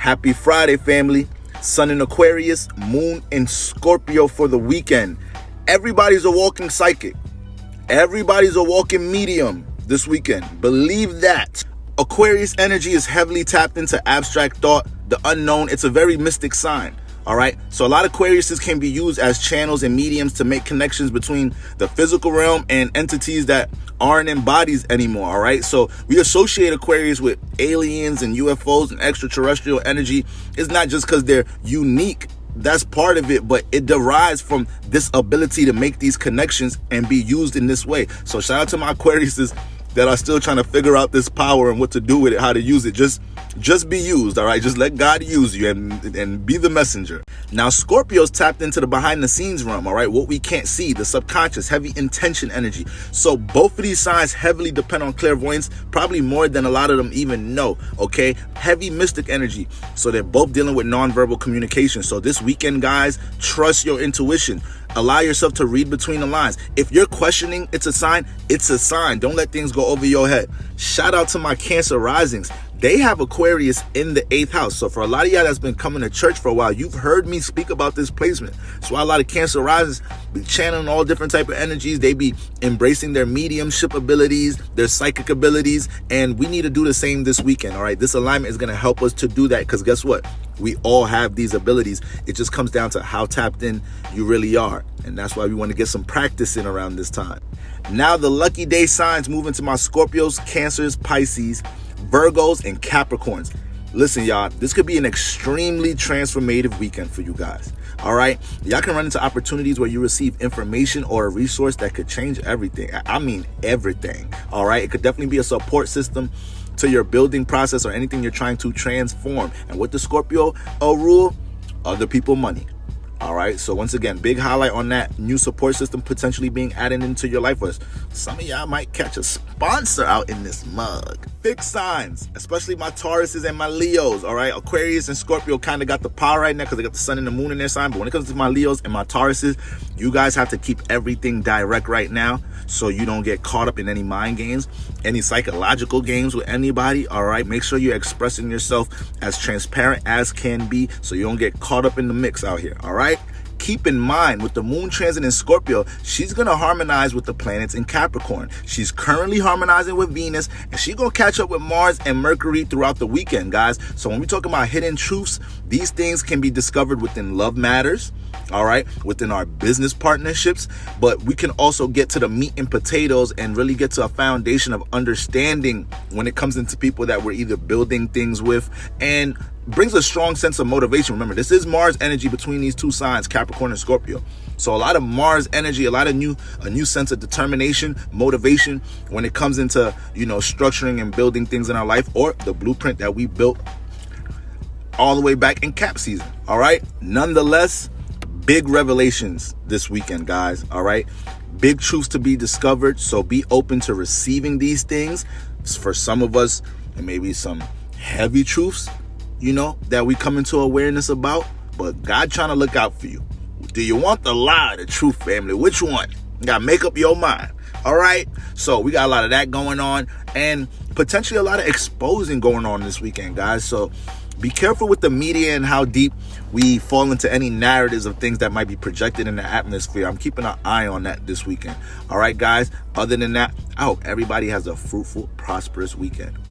Happy Friday, family. Sun in Aquarius, moon in Scorpio for the weekend. Everybody's a walking psychic. Everybody's a walking medium this weekend. Believe that. Aquarius energy is heavily tapped into abstract thought, the unknown. It's a very mystic sign. All right. So a lot of Aquariuses can be used as channels and mediums to make connections between the physical realm and entities that aren't in bodies anymore. All right. So we associate Aquarius with aliens and UFOs and extraterrestrial energy. It's not just because they're unique. That's part of it, but it derives from this ability to make these connections and be used in this way. So shout out to my Aquariuses that are still trying to figure out this power and what to do with it, how to use it. Just be used, all right? Just let God use you and be the messenger. Now, Scorpio's tapped into the behind the scenes realm, all right? What we can't see, the subconscious, heavy intention energy. So both of these signs heavily depend on clairvoyance, probably more than a lot of them even know, okay? Heavy mystic energy. So they're both dealing with nonverbal communication. So this weekend, guys, trust your intuition. Allow yourself to read between the lines. If you're questioning it's a sign, it's a sign. Don't let things go over your head. Shout out to my Cancer risings. They have Aquarius in the 8th house. So for a lot of y'all that's been coming to church for a while, you've heard me speak about this placement. That's why a lot of Cancer risings be channeling all different type of energies. They be embracing their mediumship abilities, their psychic abilities, and we need to do the same this weekend, all right? This alignment is going to help us to do that because guess what? We all have these abilities. It just comes down to how tapped in you really are. And that's why we want to get some practice in around this time. Now the lucky day signs move into my Scorpios, Cancers, Pisces, Virgos, and Capricorns. Listen, y'all, this could be an extremely transformative weekend for you guys. All right. Y'all can run into opportunities where you receive information or a resource that could change everything. I mean, everything. All right. It could definitely be a support system to your building process or anything you're trying to transform. And with the Scorpio rule, other people money. All right. So once again, big highlight on that new support system potentially being added into your life. Was some of y'all might catch a sponsor out in this mug. Fixed signs, especially my Tauruses and my Leos. All right. Aquarius and Scorpio kind of got the power right now because they got the sun and the moon in their sign. But when it comes to my Leos and my Tauruses, you guys have to keep everything direct right now so you don't get caught up in any mind games, any psychological games with anybody. All right. Make sure you're expressing yourself as transparent as can be so you don't get caught up in the mix out here. All right. Keep in mind, with the moon transit in Scorpio, she's going to harmonize with the planets in Capricorn. She's currently harmonizing with Venus, and she's going to catch up with Mars and Mercury throughout the weekend, guys. So when we talk about hidden truths, these things can be discovered within love matters, all right, within our business partnerships, but we can also get to the meat and potatoes and really get to a foundation of understanding when it comes into people that we're either building things with, and brings a strong sense of motivation. Remember, this is Mars energy between these two signs, Capricorn and Scorpio. So a lot of Mars energy, a new sense of determination, motivation when it comes into, structuring and building things in our life, or the blueprint that we built all the way back in Cap season. All right. Nonetheless, big revelations this weekend, guys. All right. Big truths to be discovered. So be open to receiving these things. For some of us, it may be some heavy truths, that we come into awareness about, but God trying to look out for you. Do you want the lie or the truth, family? Which one? You got to make up your mind. All right. So we got a lot of that going on and potentially a lot of exposing going on this weekend, guys. So be careful with the media and how deep we fall into any narratives of things that might be projected in the atmosphere. I'm keeping an eye on that this weekend. All right, guys. Other than that, I hope everybody has a fruitful, prosperous weekend.